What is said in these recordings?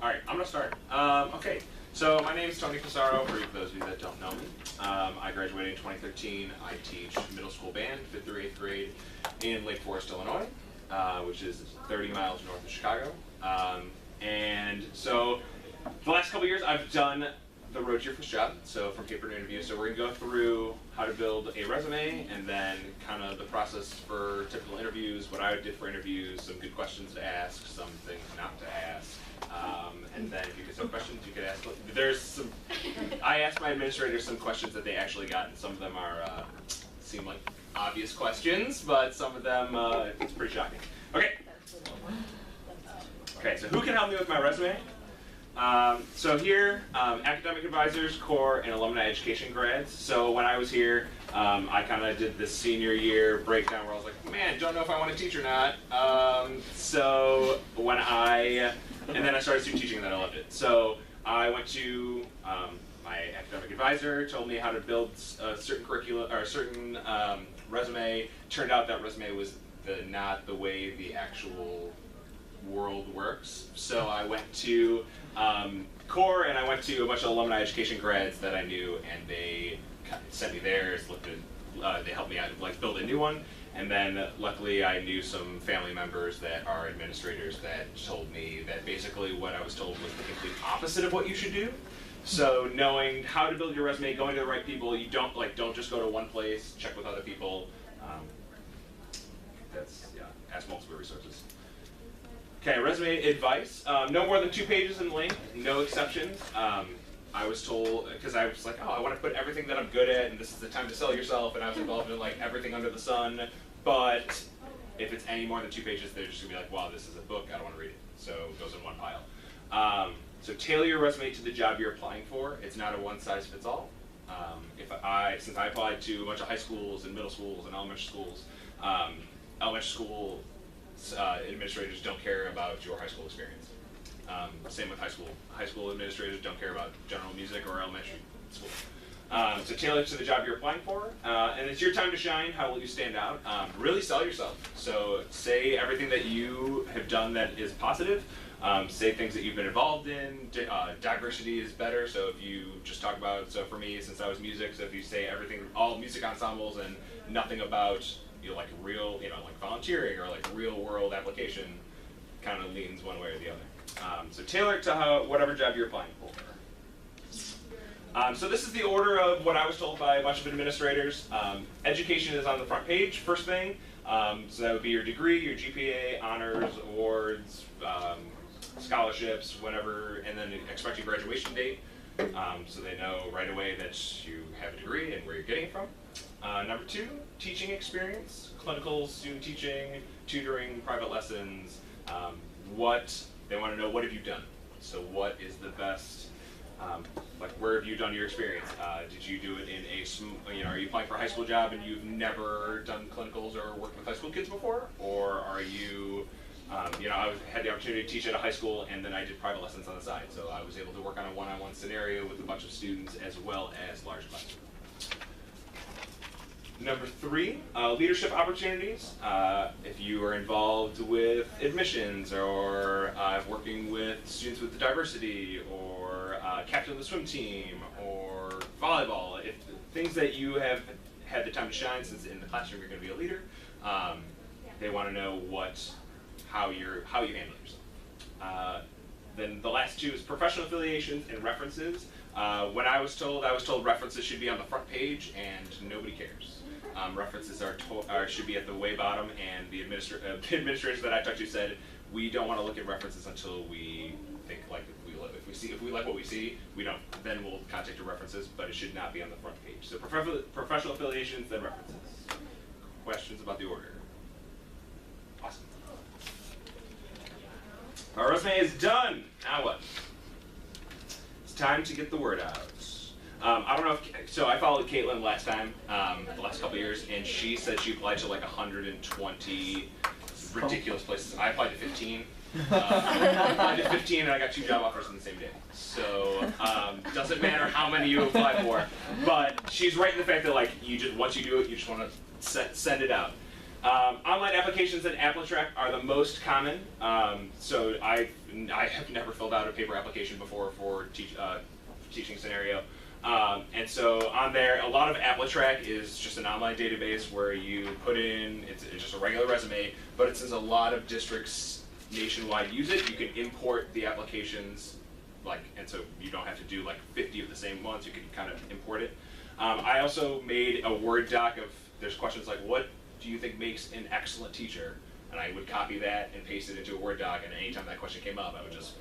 All right, I'm gonna start. Okay, so my name is Tony Passaro, for those of you that don't know me. I graduated in 2013. I teach middle school band, 5th through 8th grade, in Lake Forest, Illinois, which is 30 miles north of Chicago. And so the last couple years I've done the road to your first job, so from paper to interview. So we're gonna go through how to build a resume, and then kind of the process for typical interviews, what I did for interviews, some good questions to ask, some things not to ask. And then if you get some questions, you could ask. There's some, I asked my administrators some questions that they actually got, and some of them are, seem like obvious questions, but some of them, it's pretty shocking. Okay. Okay, so who can help me with my resume? So here, academic advisors, core, and alumni education grads. So when I was here, I kind of did this senior year breakdown where I was like, man, don't know if I want to teach or not. So when and then I started student teaching and then I loved it. So I went to, my academic advisor told me how to build a certain curriculum, or a certain resume. Turned out that resume was not the way the actual world works. So I went to core, and I went to a bunch of alumni education grads that I knew, and they sent me theirs, they helped me out, like, build a new one. And then luckily I knew some family members that are administrators that told me that basically what I was told was the complete opposite of what you should do. So knowing how to build your resume, going to the right people, you don't just go to one place, check with other people. Ask multiple resources. Okay, resume advice. No more than 2 pages in length, no exceptions. I was told, because I was like, oh, I want to put everything that I'm good at, and this is the time to sell yourself, and I was involved in like everything under the sun. But if it's any more than 2 pages, they're just gonna be like, wow, this is a book, I don't want to read it. So it goes in one pile. So tailor your resume to the job you're applying for. It's not a one-size-fits-all. Since I applied to a bunch of high schools and middle schools and elementary schools, administrators don't care about your high school experience. Same with high school. High school administrators don't care about general music or elementary school. So tailor it to the job you're applying for, and it's your time to shine. How will you stand out? Really sell yourself. So say everything that you have done that is positive. Say things that you've been involved in. Diversity is better. So if you just talk about, so for me, since I was music, so if you say everything, all music ensembles, and nothing about like real, like volunteering or like real world application, kind of leans one way or the other. So tailor it to whatever job you're applying for. So this is the order of what I was told by a bunch of administrators. Education is on the front page, first thing. So that would be your degree, your GPA, honors, awards, scholarships, whatever, and then expected graduation date. So they know right away that you have a degree and where you're getting it from. Number 2, teaching experience, clinical, student teaching, tutoring, private lessons. They want to know, what have you done? So what is the best, where have you done your experience? Did you do it in are you applying for a high school job and you've never done clinicals or worked with high school kids before? Or are you, I had the opportunity to teach at a high school, and then I did private lessons on the side. So I was able to work on a one-on-one scenario with a bunch of students as well as large classes. Number 3, leadership opportunities. If you are involved with admissions or working with students with diversity or captain of the swim team or volleyball, if things that you have had the time to shine, since in the classroom you're going to be a leader, they want to know how you handle yourself. Then the last 2 is professional affiliations and references. When I was told references should be on the front page, and nobody cares. References should be at the way bottom, and the administrators that I talked to said we don't want to look at references until we think if we like what we see, then we'll contact your references, but it should not be on the front page. So professional affiliations, then references. Questions about the order? Awesome. Our resume is done. Now what? It's time to get the word out. I don't know so I followed Caitlin last time, the last couple of years, and she said she applied to like 120 ridiculous places. I applied to 15. I applied to 15 and I got 2 job offers in the same day. So doesn't matter how many you apply for, but she's right in the fact that once you do it, you just want to send it out. Online applications and AppleTrack are the most common. So I have never filled out a paper application before for teaching scenario. And so on there, a lot of AppleTrack is just an online database where you put in, it's just a regular resume, but since a lot of districts nationwide use it, you can import the applications, and so you don't have to do like 50 of the same ones, you can kind of import it. I also made a Word doc of, there's questions like, what do you think makes an excellent teacher? And I would copy that and paste it into a Word doc, and anytime that question came up, I would just,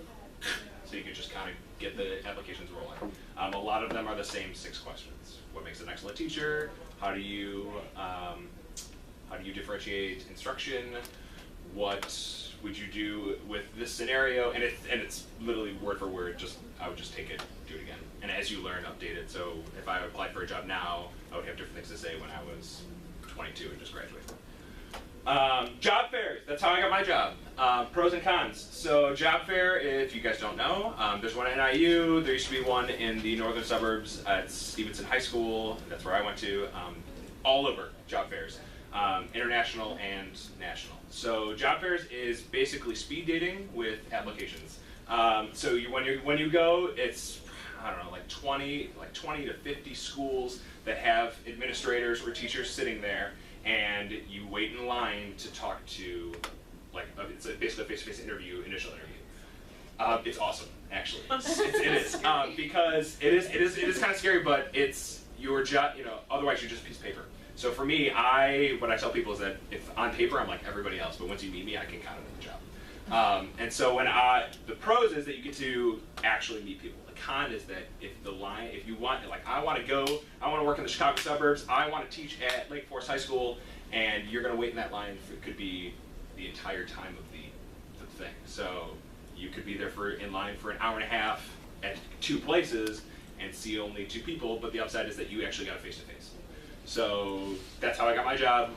so you could just kind of get the applications rolling. A lot of them are the same 6 questions. What makes an excellent teacher? How do you differentiate instruction? What would you do with this scenario? And it's literally word for word. I would just take it, do it again, and as you learn, update it. So if I applied for a job now, I would have different things to say when I was 22 and just graduated. Job fairs, that's how I got my job. Pros and cons. So job fair, if you guys don't know, there's one at NIU, there used to be one in the northern suburbs at Stevenson High School, that's where I went to, all over job fairs, international and national. So job fairs is basically speed dating with applications. So when you go, it's, I don't know, like 20 to 50 schools that have administrators or teachers sitting there, and you wait in line to talk to, it's basically a face-to-face interview, initial interview. It's awesome, actually. It is because it is kind of scary, but it's your job. Otherwise you're just a piece of paper. So for me, what I tell people is that if on paper I'm like everybody else, but once you meet me, I can kind of do the job. And so the pros is that you get to actually meet people. The con is that if you want, I want to work in the Chicago suburbs, I want to teach at Lake Forest High School, and you're going to wait in that line for, it could be the entire time of the thing. So you could be there in line for an hour and a half at 2 places and see only 2 people, but the upside is that you actually got a face-to-face. So that's how I got my job.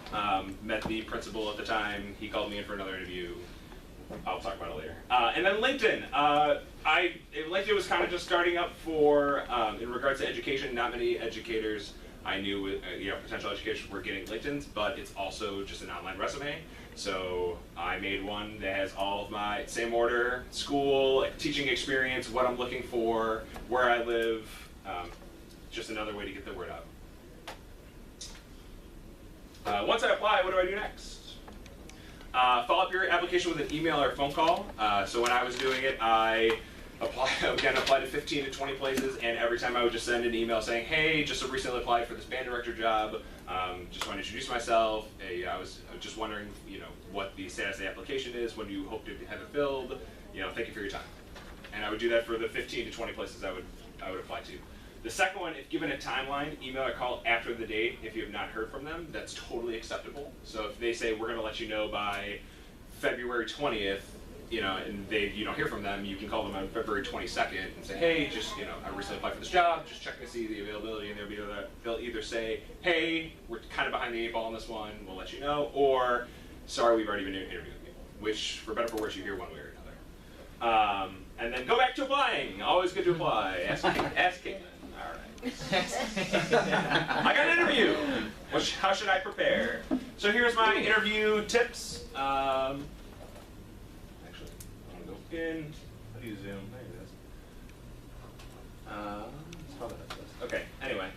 Met the principal at the time. He called me in for another interview. I'll talk about it later. And then LinkedIn. LinkedIn was kind of just starting up for, in regards to education, not many educators I knew with, potential educators were getting LinkedIn's, but it's also just an online resume. So I made one that has all of my same order, school, teaching experience, what I'm looking for, where I live, just another way to get the word out. Once I apply, what do I do next? Follow up your application with an email or a phone call. So when I was doing it, I applied to 15 to 20 places, and every time I would just send an email saying, hey, just recently applied for this band director job, just want to introduce myself. I was just wondering, what the status of the application is, when do you hope to have it filled, thank you for your time. And I would do that for the 15 to 20 places I would apply to. The second one, if given a timeline, email or call after the date if you have not heard from them. That's totally acceptable. So if they say we're going to let you know by February 20th, and you don't hear from them, you can call them on February 22nd and say, hey, I recently applied for this job, just checking to see the availability, and they'll either say, hey, we're kind of behind the 8 ball on this one, we'll let you know, or sorry, we've already been interviewing you, which, for better or for worse, you hear one way or another. And then go back to applying. Always good to apply. Ask Caitlin. All right. I got an interview. How should I prepare? So here's my interview tips. Actually, I'm going to go in. How do you zoom? There it is. Let's call that this. Okay. Anyway,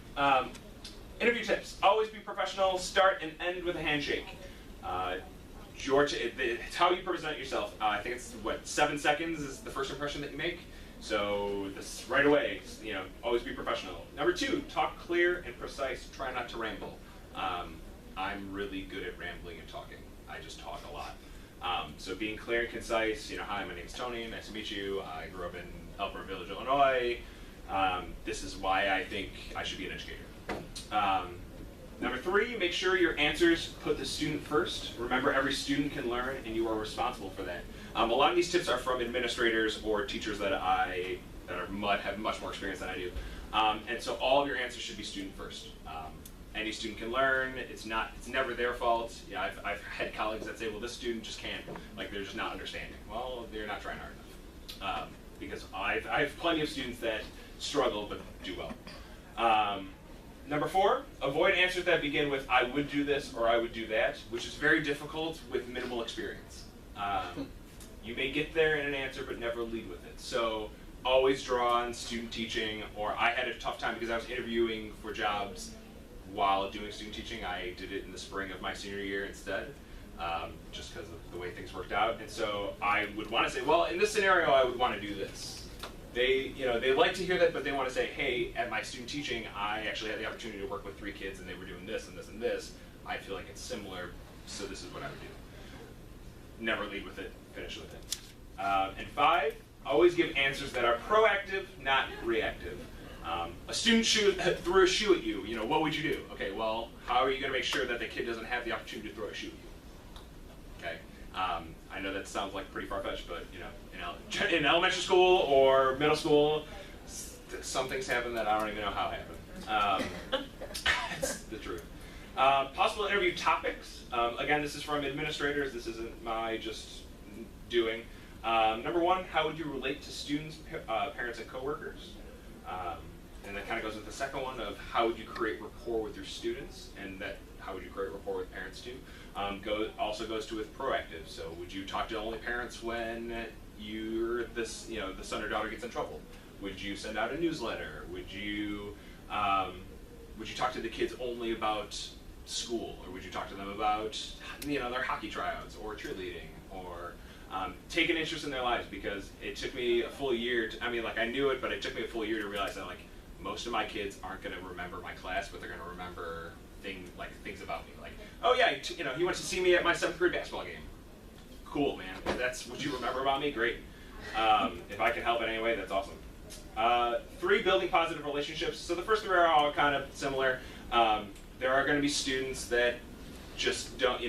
interview tips. Always be professional. Start and end with a handshake. George, it's how you present yourself. I think it's 7 seconds is the first impression that you make. So this right away, always be professional. Number 2, talk clear and precise. Try not to ramble. I'm really good at rambling and talking. I just talk a lot. So being clear and concise. Hi, my name's Tony. Nice to meet you. I grew up in Elkhorn Village, Illinois. This is why I think I should be an educator. Number 3, make sure your answers put the student first. Remember, every student can learn, and you are responsible for that. A lot of these tips are from administrators or teachers that have much more experience than I do. And so all of your answers should be student first. Any student can learn. It's never their fault. I've had colleagues that say, well, this student just can't, they're just not understanding. Well, they're not trying hard enough. Because I have plenty of students that struggle but do well. Number 4, avoid answers that begin with I would do this or I would do that, which is very difficult with minimal experience. You may get there in an answer but never lead with it. So always draw on student teaching, or I had a tough time because I was interviewing for jobs while doing student teaching. I did it in the spring of my senior year instead, just because of the way things worked out. And so I would want to say, well, in this scenario, I would want to do this. They like to hear that, but they want to say, hey, at my student teaching, I actually had the opportunity to work with 3 kids, and they were doing this and this and this. I feel like it's similar, so this is what I would do. Never lead with it, finish with it. And 5, always give answers that are proactive, not reactive. A student threw a shoe at you, what would you do? Okay, well, how are you going to make sure that the kid doesn't have the opportunity to throw a shoe at you? Okay, I know that sounds like pretty far-fetched, but in elementary school or middle school, some things happen that I don't even know how happen. It's the truth. Possible interview topics. Again, this is from administrators. This isn't my just doing. Number 1, how would you relate to students, parents, and coworkers? And that kind of goes with the second one of how would you create rapport with your students, and that how would you create rapport with parents too. Also goes to with proactive. So would you talk to only parents when the son or daughter gets in trouble? Would you send out a newsletter? Would you talk to the kids only about school, or would you talk to them about their hockey tryouts or cheerleading, or take an interest in their lives? Because it took me a full year I knew it, but it took me a full year to realize that most of my kids aren't going to remember my class, but they're going to remember things about me. Oh yeah, he went to see me at my 7th grade basketball game. Cool, man. If that's what you remember about me, great. If I can help in any way, that's awesome. 3, building positive relationships. So the first 3 are all kind of similar. There are going to be students that just don't,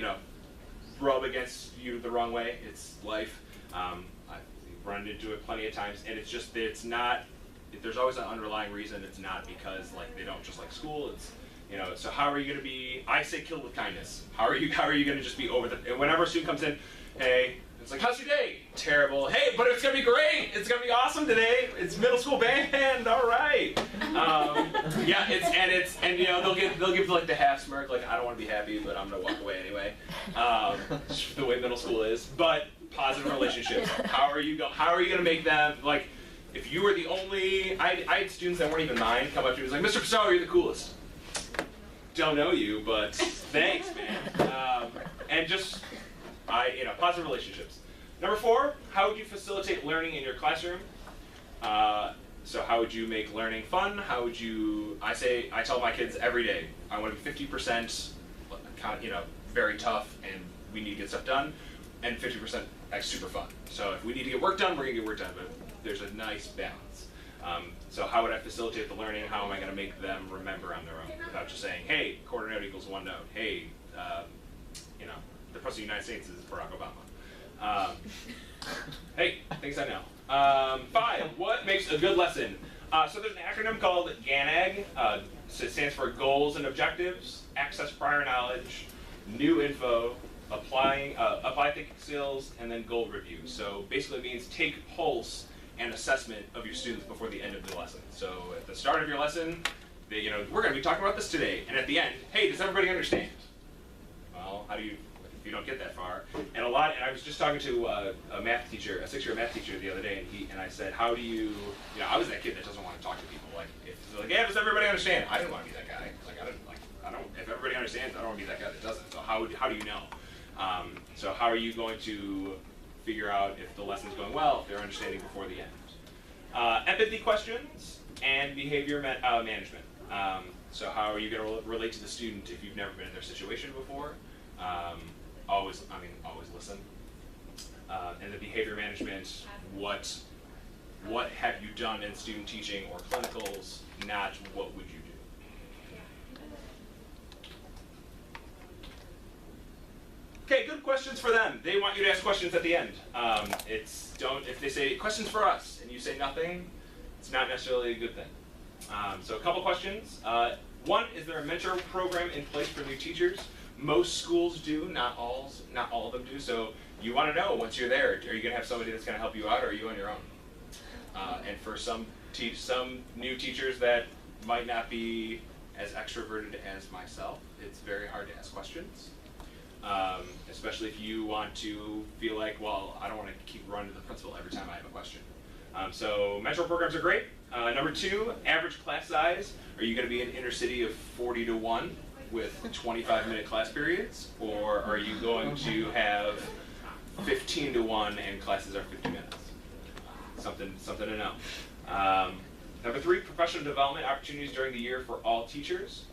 rub against you the wrong way. It's life. I've run into it plenty of times, and it's not, there's always an underlying reason. It's not because they don't just like school. It's, so how are you going to be, I say kill with kindness. How are you going to just be over whenever a student comes in, hey, it's how's your day? Terrible. Hey, but it's going to be great. It's going to be awesome today. It's middle school band. All right. Yeah, they'll give the half smirk, I don't want to be happy, but I'm going to walk away anyway. The way middle school is. But positive relationships. How are you going to make them, if you were the only, I had students that weren't even mine come up to me and was Mr. Passaro, you're the coolest. Don't know you, but thanks, man. And just, positive relationships. Number 4, how would you facilitate learning in your classroom? So how would you make learning fun? How would you, I tell my kids every day, I want to be 50%, very tough, and we need to get stuff done, and 50% super fun. So if we need to get work done, we're going to get work done, but there's a nice balance. So how would I facilitate the learning? How am I going to make them remember on their own without just saying, hey, quarter note equals 1 note. Hey, the President of the United States is Barack Obama. Hey, things I know. 5, what makes a good lesson? So there's an acronym called GANAG. So it stands for Goals and Objectives, Access Prior Knowledge, New Info, Apply Thinking Skills, and then Goal Review. So basically it means take pulse and assessment of your students before the end of the lesson. So at the start of your lesson, we're going to be talking about this today. And at the end, hey, does everybody understand? Well, how do you, if you don't get that far? And I was just talking to a math teacher, a 6-year math teacher the other day, and I said, how do you, I was that kid that doesn't want to talk to people. Yeah, does everybody understand? I didn't want to be that guy. If everybody understands, I don't want to be that guy that doesn't. So how do you know? So how are you going to figure out if the lesson's going well, if they're understanding before the end? Empathy questions and behavior management. So how are you going to relate to the student if you've never been in their situation before? Always listen. And the behavior management, what have you done in student teaching or clinicals, not what would you do? Okay, good questions for them. They want you to ask questions at the end. If they say questions for us and you say nothing, it's not necessarily a good thing. So a couple questions. 1, is there a mentor program in place for new teachers? Most schools do, not all of them do. So you want to know once you're there, are you going to have somebody that's going to help you out, or are you on your own? And for some new teachers that might not be as extroverted as myself, it's very hard to ask questions. Especially if you want to feel like, well, I don't want to keep running to the principal every time I have a question. So mentor programs are great. Number 2, average class size. Are you going to be an inner city of 40 to 1 with 25-minute class periods? Or are you going to have 15 to 1 and classes are 50 minutes? Something to know. Number 3, professional development opportunities during the year for all teachers.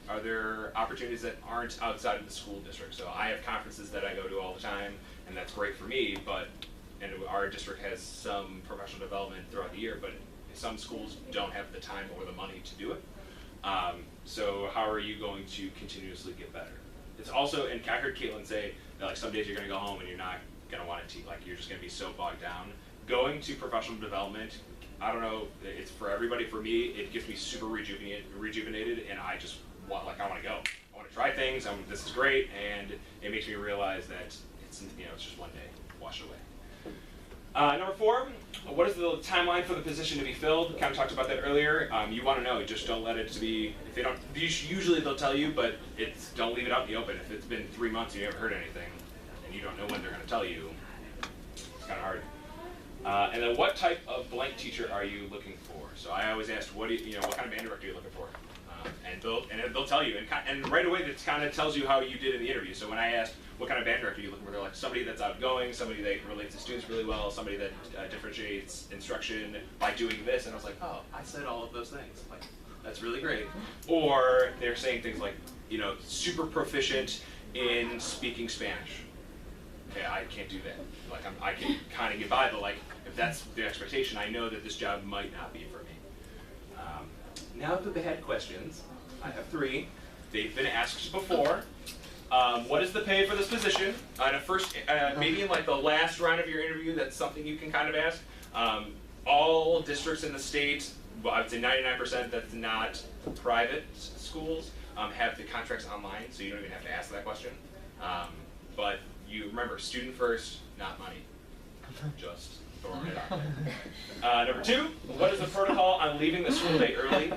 Are there opportunities that aren't outside of the school district? So I have conferences that I go to all the time, and that's great for me, and our district has some professional development throughout the year, but some schools don't have the time or the money to do it. So how are you going to continuously get better? It's also, and I heard Caitlin say that like some days you're gonna go home and you're not gonna want to teach, like you're just gonna be so bogged down. Going to professional development, I don't know, it's for everybody. For me, it gets me super rejuvenated, and I just want to go. I want to try things. This is great, and it makes me realize that it's just one day, wash it away. Number 4, what is the timeline for the position to be filled? Kind of talked about that earlier. You want to know. Just don't let it be. If they don't, usually they'll tell you, but don't leave it out in the open. If it's been 3 months and you haven't heard anything, and you don't know when they're going to tell you, it's kind of hard. And then, what type of blank teacher are you looking for? So I always ask, what kind of band director are you looking for? And they'll tell you, and right away that kind of tells you how you did in the interview. So when I asked what kind of band director are you looking for, they're like somebody that's outgoing, somebody that relates to students really well, somebody that differentiates instruction by doing this. And I was like, oh, I said all of those things. Like, that's really great. Or they're saying things like, super proficient in speaking Spanish. Okay, I can't do that. Like I can kind of get by, but like if that's the expectation, I know that this job might not be for me. Now that they had questions, I have 3. They've been asked before. What is the pay for this position? Maybe in like the last round of your interview, that's something you can kind of ask. All districts in the state, well, I would say 99% that's not private schools, have the contracts online, so you don't even have to ask that question. But you remember, student first, not money. Just throwing it out there. Number 2, what is the protocol on leaving the school day early?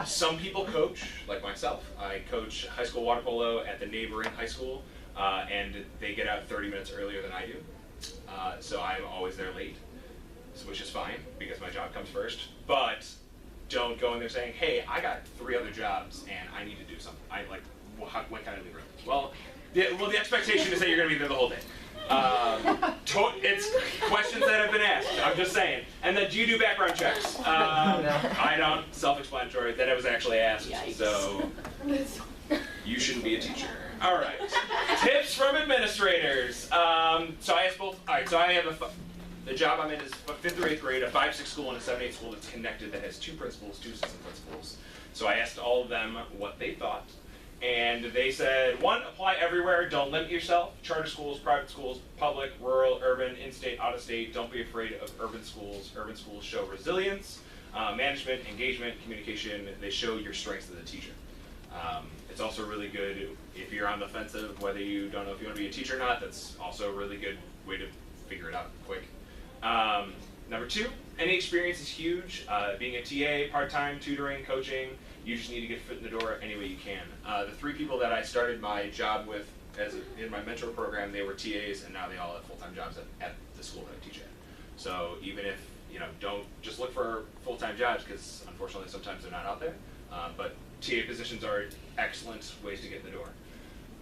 Some people coach, like myself. I coach high school water polo at the neighboring high school, and they get out 30 minutes earlier than I do. So I'm always there late, which is fine because my job comes first. But don't go in there saying, hey, I got 3 other jobs and I need to do something. When can I leave early? Well, the expectation is that you're going to be there the whole day. It's questions that have been asked. I'm just saying. And then, do you do background checks? I don't. Self-explanatory. That it was actually asked. Yikes. So you shouldn't be a teacher. All right. Tips from administrators. So I asked both. All right. So I have the job I'm in is 5th through 8th grade, a 5-6 school and a 7-8 school that's connected that has 2 principals, 2 assistant principals. So I asked all of them what they thought. And they said, 1, apply everywhere, don't limit yourself. Charter schools, private schools, public, rural, urban, in-state, out-of-state, don't be afraid of urban schools. Urban schools show resilience, management, engagement, communication. They show your strengths as a teacher. It's also really good if you're on the fence of whether you don't know if you want to be a teacher or not. That's also a really good way to figure it out quick. Number 2, any experience is huge. Being a TA, part-time, tutoring, coaching, you just need to get foot in the door any way you can. The 3 people that I started my job with in my mentor program, they were TAs, and now they all have full-time jobs at the school that I teach at. So even if, don't just look for full-time jobs, because unfortunately sometimes they're not out there. But TA positions are excellent ways to get in the door.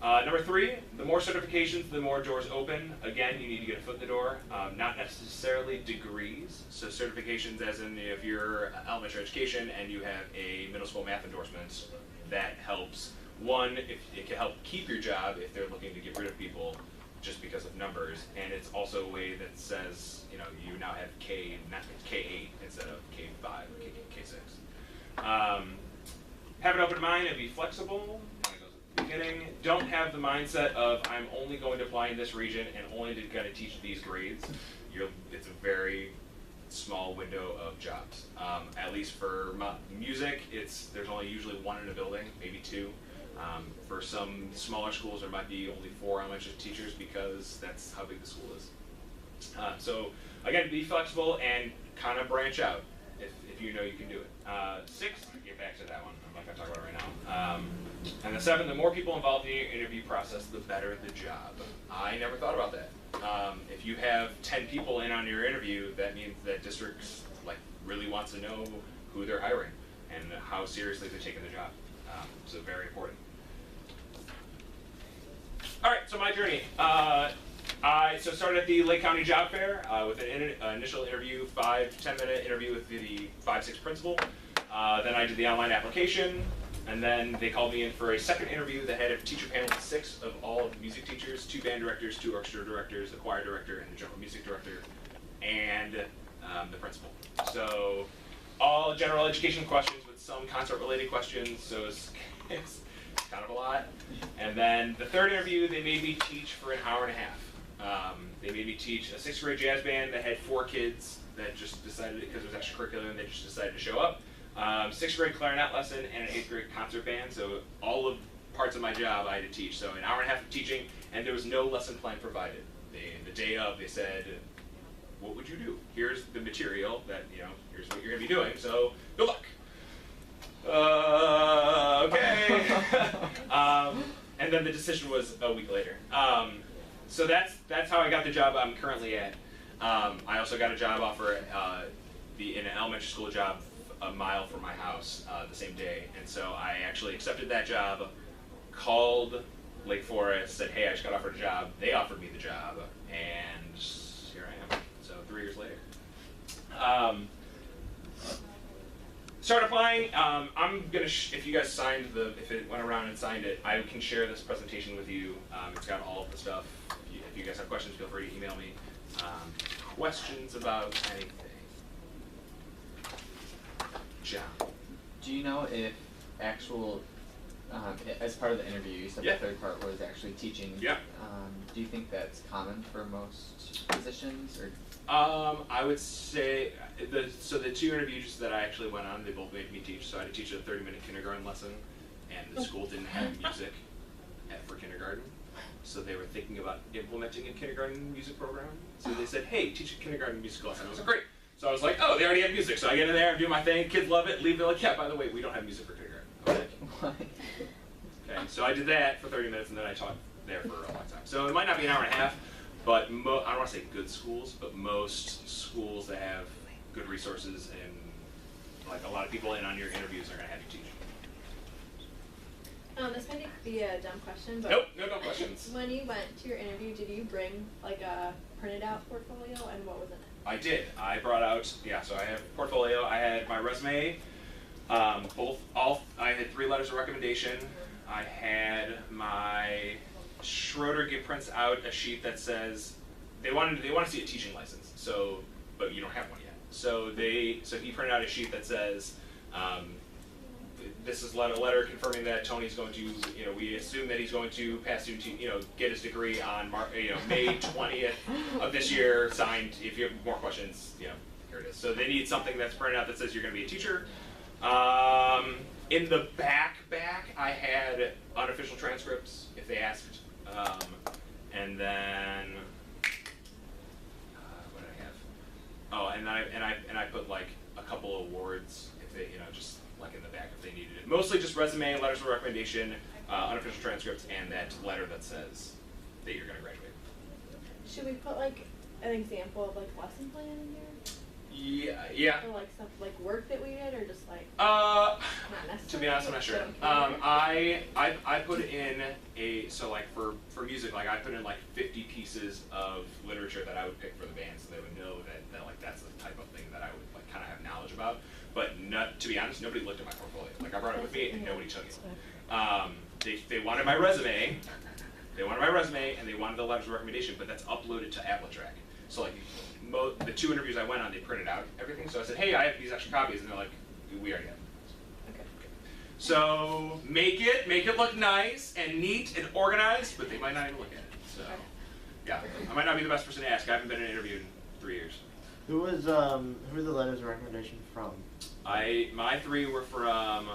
Number 3, the more certifications, the more doors open. Again, you need to get a foot in the door, not necessarily degrees. So certifications as in if you're elementary education and you have a middle school math endorsement, that helps. 1, it can help keep your job if they're looking to get rid of people just because of numbers. And it's also a way that says, you now have K8 instead of K5 or K6. Have an open mind and be flexible. Beginning, don't have the mindset of I'm only going to apply in this region and only going to teach these grades. It's a very small window of jobs. At least for music, there's only usually 1 in a building, maybe 2. For some smaller schools, there might be only 4 elementary teachers because that's how big the school is. So again, be flexible and kind of branch out if you know you can do it. 6, get back to that one. I'm not going to talk about it right now. And the 7, the more people involved in your interview process, the better the job. I never thought about that. If you have 10 people in on your interview, that means that districts really wants to know who they're hiring and how seriously they're taking the job. So very important. All right, so my journey. I started at the Lake County Job Fair with an initial interview, 5-10-minute interview with the 5-6 principal. Then I did the online application, and then they called me in for a second interview that had a teacher panel of 6 of all music teachers, 2 band directors, 2 orchestra directors, the choir director, and the general music director, and the principal. So all general education questions with some concert-related questions, so it's kind of a lot. And then the third interview, they made me teach for an hour and a half. They made me teach a 6th grade jazz band that had 4 kids that just decided, because it was extracurricular, and they just decided to show up. 6th grade clarinet lesson and an 8th grade concert band. So all of parts of my job I had to teach. So an hour and a half of teaching, and there was no lesson plan provided. The day of, they said, what would you do? Here's the material that, here's what you're going to be doing, so good luck. Okay. And then the decision was a week later. So that's how I got the job I'm currently at. I also got a job offer in an elementary school job a mile from my house the same day, and so I actually accepted that job, called Lake Forest, said, hey, I just got offered a job. They offered me the job, and here I am. So 3 years later. Start applying. I'm gonna, if you guys signed if it went around and signed it, I can share this presentation with you. It's got all of the stuff. If you guys have questions, feel free to email me. Questions about anything? John. Do you know if actual, as part of the interview, you said the third part was actually teaching. Yeah. Do you think that's common for most positions, or? I would say, the 2 interviews that I actually went on, they both made me teach. So I had to teach a 30-minute kindergarten lesson, and the school didn't have music for kindergarten. So they were thinking about implementing a kindergarten music program. So they said, hey, teach a kindergarten music lesson. I was like, great. So I was like, oh, they already have music. So I get in there, I'm doing my thing, kids love it, leave, they're like, yeah, by the way, we don't have music for kindergarten. I was like, okay, so I did that for 30 minutes, and then I taught there for a long time. So it might not be an hour and a half, but I don't want to say good schools, but most schools that have good resources and a lot of people in on your interviews are going to have you teach. This might be a dumb question, but nope, no dumb questions. When you went to your interview, did you bring a printed out portfolio, and what was in it? I did. I brought out, so I have a portfolio. I had my resume, I had 3 letters of recommendation. I had my, Schroeder prints out a sheet that says, they want to see a teaching license, but you don't have one yet. So he printed out a sheet that says, this is a letter confirming that Tony's going to, we assume that he's going to pass get his degree on May 20th of this year, signed. If you have more questions, here it is. So they need something that's printed out that says you're going to be a teacher. In the back, I had unofficial transcripts if they asked. And then, what did I have? Oh, and I put a couple of awards if they, just in the back if they needed it. Mostly just resume, letters of recommendation, unofficial transcripts, and that letter that says that you're going to graduate. Should we put an example of lesson plan in here? Yeah. Or stuff work that we did, or just not necessarily? To be honest, I'm not sure. I put in for music, I put in 50 pieces of literature that I would pick for the band, so they would know that that's the type of thing that I would kind of have knowledge about. But to be honest, nobody looked at my portfolio. I brought it with me and nobody took it. They wanted my resume. And they wanted the letters of recommendation, but that's uploaded to AppleTrack. So the 2 interviews I went on, they printed out everything. So I said, hey, I have these extra copies, and they're like, we already have them. Okay. So make it look nice and neat and organized, but they might not even look at it. So yeah, I might not be the best person to ask. I haven't been in an interview in 3 years. Who were the letters of recommendation from? My 3 were from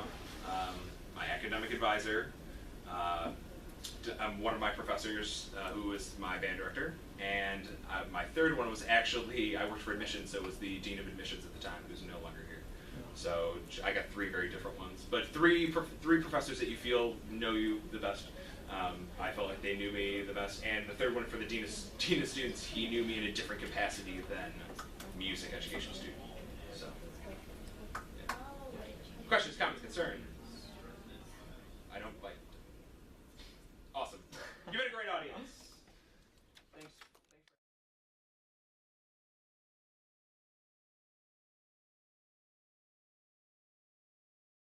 my academic advisor, one of my professors who was my band director, and my 3rd one was actually, I worked for admissions, so it was the dean of admissions at the time, who's no longer here. So I got 3 very different ones, but three professors that you feel know you the best. I felt like they knew me the best, and the third one for the dean of students, he knew me in a different capacity than music education student.